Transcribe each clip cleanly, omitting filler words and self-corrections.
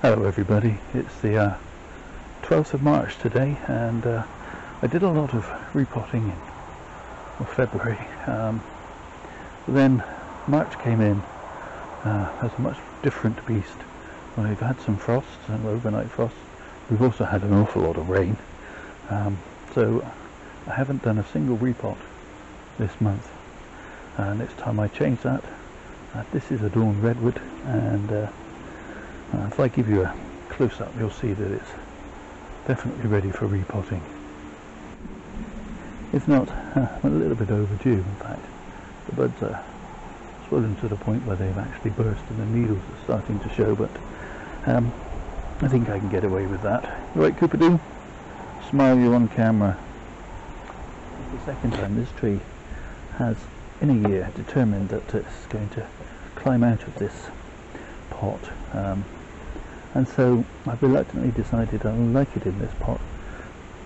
Hello everybody, it's the 12th of March today, and I did a lot of repotting in February, but then March came in as a much different beast. We've had some frosts and overnight frosts. We've also had an awful lot of rain, so I haven't done a single repot this month, and it's time I change that. This is adorned redwood, and if I give you a close-up, you'll see that it's definitely ready for repotting. If not, a little bit overdue. In fact, the buds are swollen to the point where they've actually burst and the needles are starting to show, but I think I can get away with that. Right, Cooper-Doo? Smile, you on camera. It's the second time this tree has, in a year, determined that it's going to climb out of this pot. And so I've reluctantly decided I like it in this pot,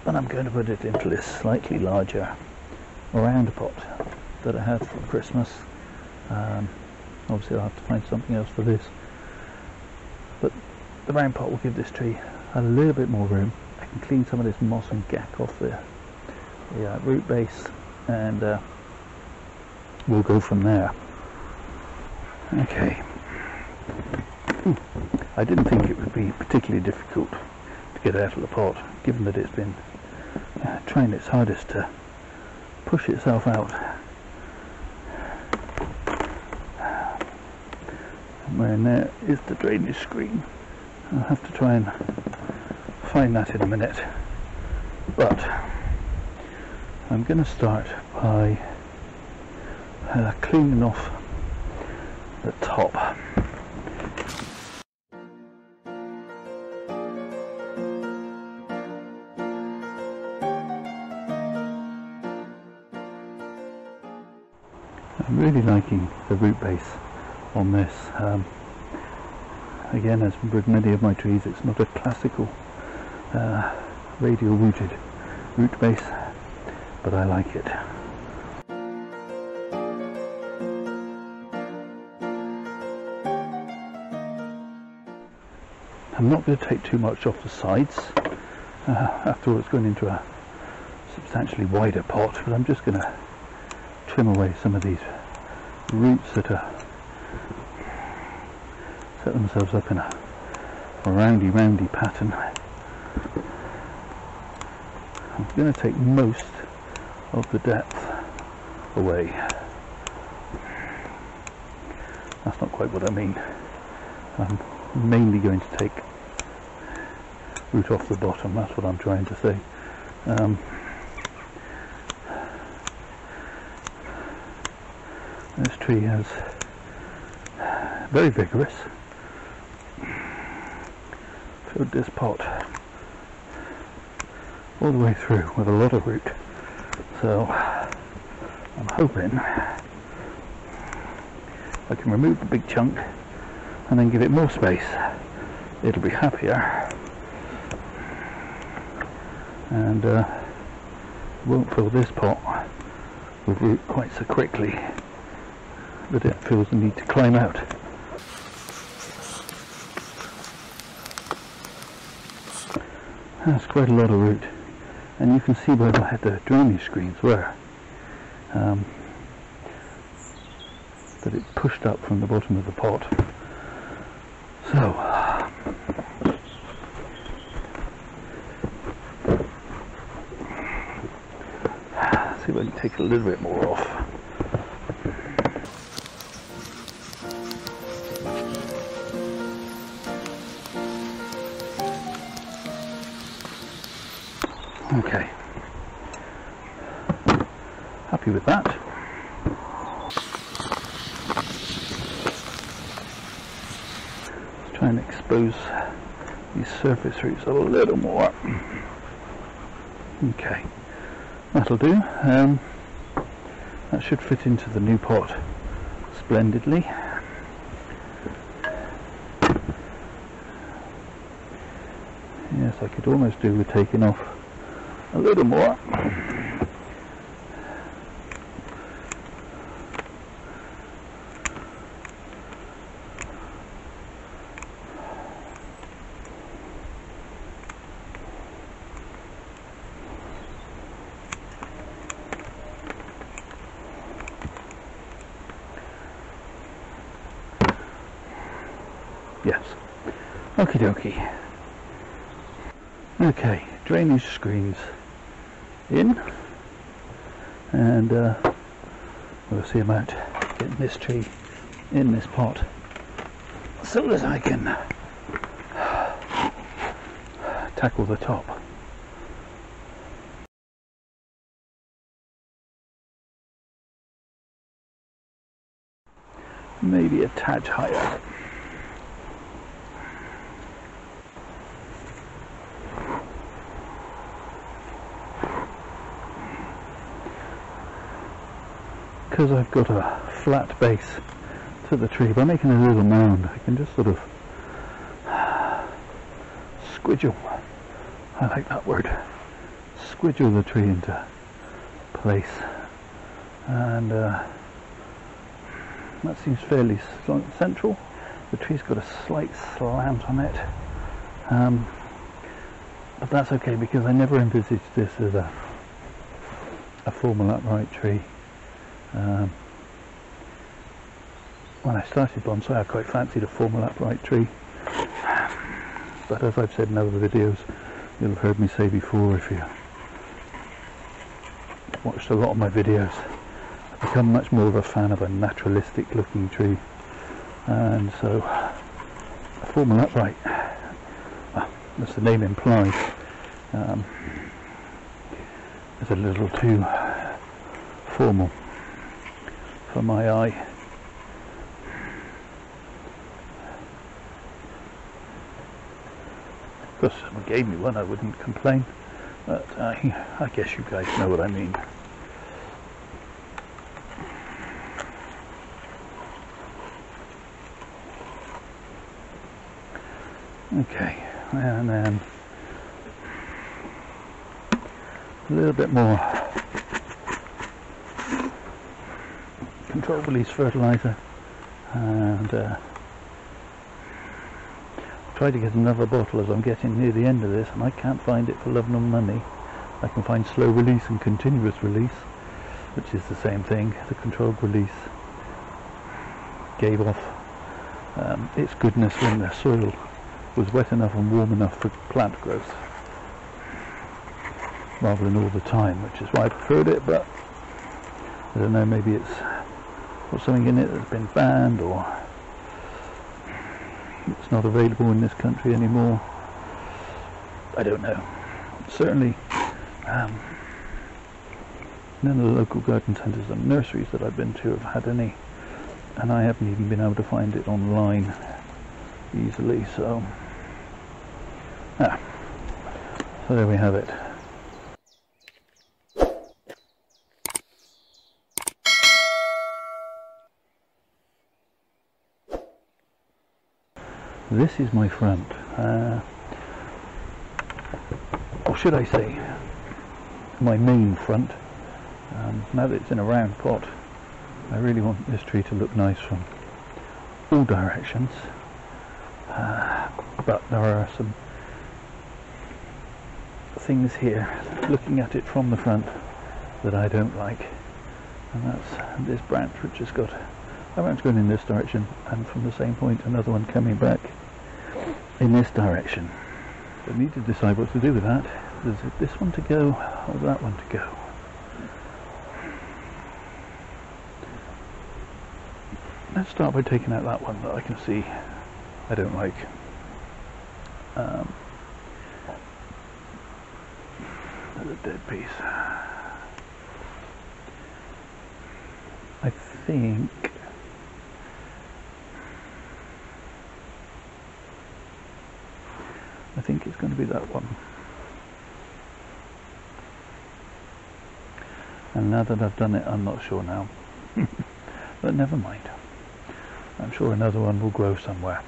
but I'm going to put it into this slightly larger round pot that I had for Christmas. Obviously I'll have to find something else for this, but the round pot will give this tree a little bit more room. I can clean some of this moss and gack off the root base, and we'll go from there. Okay. I didn't think it would be particularly difficult to get out of the pot, given that it's been trying its hardest to push itself out. And there is the drainage screen. I'll have to try and find that in a minute, but I'm going to start by cleaning off the top. I'm really liking the root base on this. Again, as with many of my trees, it's not a classical radial rooted root base, but I like it. I'm not going to take too much off the sides. After all, it's going into a substantially wider pot, but I'm just going to trim away some of these roots that are set themselves up in a roundy pattern. I'm going to take most of the depth away. That's not quite what I mean. I'm mainly going to take root off the bottom. That's what I'm trying to say. This tree is very vigorous. Filled this pot all the way through with a lot of root, so I'm hoping I can remove the big chunk and then give it more space. It'll be happier, and won't fill this pot with root quite so quickly that it feels the need to climb out. That's quite a lot of root, and you can see where the drainage screens were, that it pushed up from the bottom of the pot. So see if I can take a little bit more off. Okay, happy with that. Let's try and expose these surface roots a little more. Okay, that'll do. That should fit into the new pot splendidly. Yes, I could almost do with taking off a little more. Yes. Okie dokie. Okay, drainage screens in, and we'll see about getting this tree in this pot as soon as I can tackle the top. Maybe a tad higher. Because I've got a flat base to the tree, by making a little mound I can just sort of squidgle, I like that word, squidgle the tree into place, and that seems fairly central. The tree's got a slight slant on it, but that's okay because I never envisaged this as a formal upright tree. When I started bonsai I quite fancied a formal upright tree, but as I've said in other videos, you'll have heard me say before, if you watched a lot of my videos, I've become much more of a fan of a naturalistic looking tree, and so a formal upright, well, as the name implies, is a little too formal for my eye. Of course, if someone gave me one I wouldn't complain, but I guess you guys know what I mean. Okay, and then a little bit more controlled release fertilizer, and try to get another bottle as I'm getting near the end of this, and I can't find it for love nor money. I can find slow release and continuous release, which is the same thing. The controlled release gave off its goodness when the soil was wet enough and warm enough for plant growth, rather than all the time, which is why I preferred it. But I don't know, maybe it's got something in it that's been banned, or it's not available in this country anymore. I don't know. Certainly none of the local garden centres and nurseries that I've been to have had any, and I haven't even been able to find it online easily, so so there we have it. This is my front, or should I say my main front. Now that it's in a round pot, I really want this tree to look nice from all directions, but there are some things here, looking at it from the front, that I don't like, and that's this branch which has got a branch going in this direction, and from the same point another one coming back in this direction. I need to decide what to do with that. Is it this one to go or that one to go? Let's start by taking out that one that I can see I don't like. There's a dead piece. I think it's going to be that one. And now that I've done it, I'm not sure now. But never mind. I'm sure another one will grow somewhere.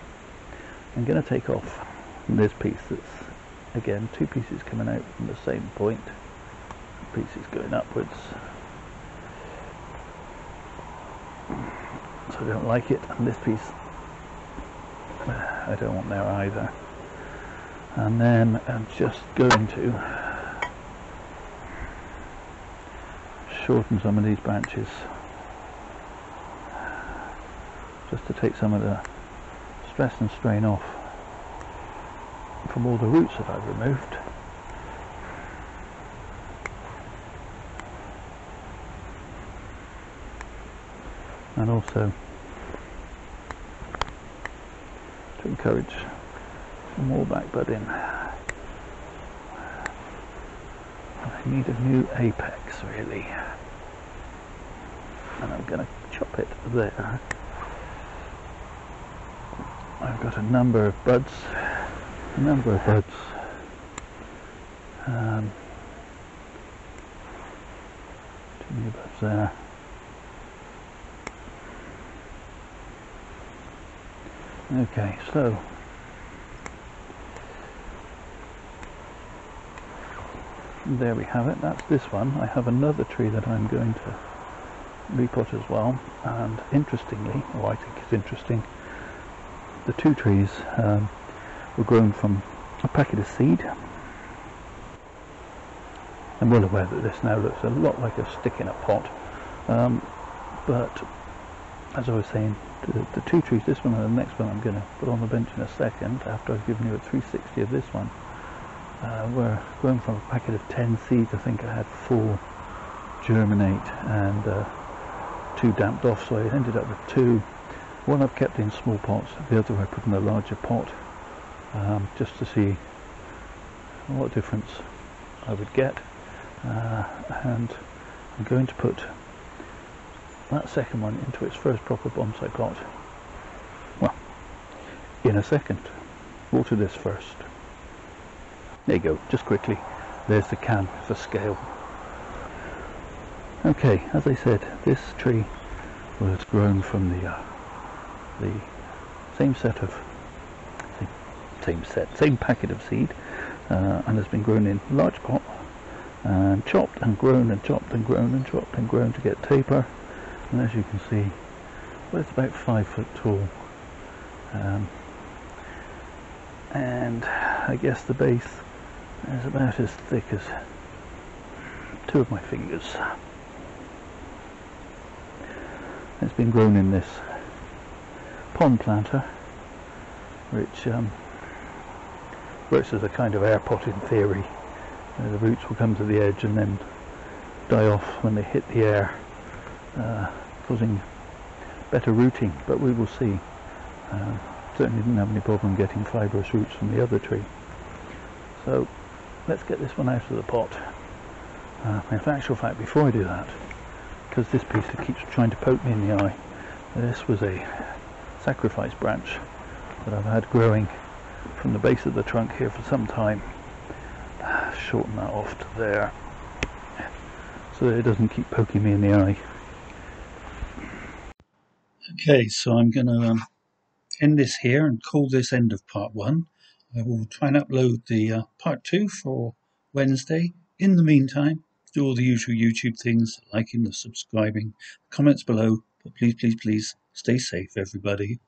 I'm going to take off this piece that's, again, two pieces coming out from the same point. Pieces going upwards. So I don't like it. And this piece, I don't want there either. And then I'm just going to shorten some of these branches, just to take some of the stress and strain off from all the roots that I've removed. And also to encourage some more back budding. I need a new apex really, and I'm going to chop it there. I've got a number of buds, too many buds there. Okay, so there we have it. That's this one. I have another tree that I'm going to repot as well, and interestingly, or I think it's interesting, the two trees were grown from a packet of seed. I'm well aware that this now looks a lot like a stick in a pot, but as I was saying, the two trees, this one and the next one I'm going to put on the bench in a second after I've given you a 360 of this one, were grown from a packet of 10 seeds. I think I had 4 germinate and 2 damped off, so I ended up with 2. One I've kept in small pots, the other I put in a larger pot, just to see what difference I would get, and I'm going to put that second one into its first proper bonsai pot, well, in a second. Water this first. There you go, just quickly, there's the can for scale. Okay, as I said, this tree was grown from the same packet of seed, and has been grown in a large pot, and chopped and grown and chopped and grown and chopped and grown to get taper. And as you can see, well, it's about 5 foot tall, and I guess the base is about as thick as 2 of my fingers. It's been grown in this pond planter, which works as a kind of air pot in theory. The roots will come to the edge and then die off when they hit the air, causing better rooting, but we will see. Certainly didn't have any problem getting fibrous roots from the other tree. So let's get this one out of the pot. In actual fact, before I do that, because this piece keeps trying to poke me in the eye, this was a sacrifice branch that I've had growing from the base of the trunk here for some time. Shorten that off to there so that it doesn't keep poking me in the eye. Okay, so I'm going to end this here and call this end of part 1. I will try and upload the part 2 for Wednesday. In the meantime, do all the usual YouTube things, the liking, the subscribing, comments below, but please, please, please stay safe, everybody.